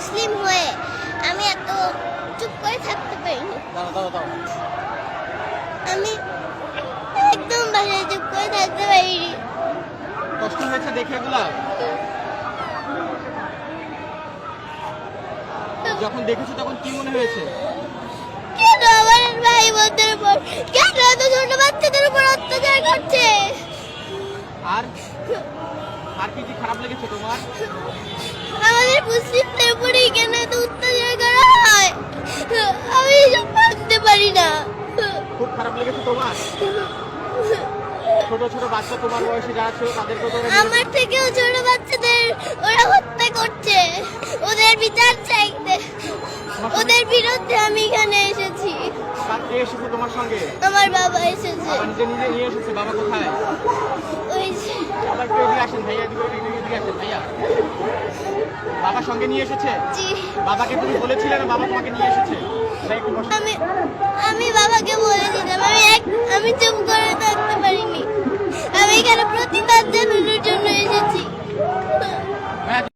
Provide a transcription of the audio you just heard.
মুসলিম হয়ে আমি এত চুপ করে থাকতে পারিনি। আমি একদম বাসায় চুপ করে থাকতে পারিনি। কষ্ট হয়েছে দেখে এগুলা? যখন দেখেছো তখন কি মনে হয়েছে? কেন আমার ভাই বোনদের উপর, কেন এত ছোট বাচ্চাদের উপর অত্যাচার করছে? আর আর কি কি খারাপ লেগেছে তোমার? আমাদের মুসলিমদের উপরেই কেন এত অত্যাচার করা হয়? আমি এসব মানতে পারি না। খুব খারাপ লেগেছে তোমার? ছোট ছোট বাচ্চা তোমার বয়সে যারা ছিল তাদেরকে তো আমার থেকেও ছোট বাচ্চাদের ওরা হত্যা করছে। ওদের বিচার চাইতে, ওদের বিরুদ্ধে আমি এখানে এসেছি। কে এসেছে তোমার সঙ্গে? আমার বাবা এসেছে। বাবা নিজে নিজে নিয়ে এসেছে? বাবা কোথায়? ওই যে বাবা একটু এদিকে আসেন ভাইয়া, এদিকে আসেন ভাইয়া। বাবার সঙ্গে নিয়ে এসেছে? জি। বাবাকে তুমি বলেছিলে না বাবা তোমাকে নিয়ে এসেছে? ভাই একটু বসো। আমি বাবাকে বলেছিলাম, আমি চুপ করে থাকতে পারিনি। আমি এখানে প্রতিবাদ জানানোর জন্য এসেছি।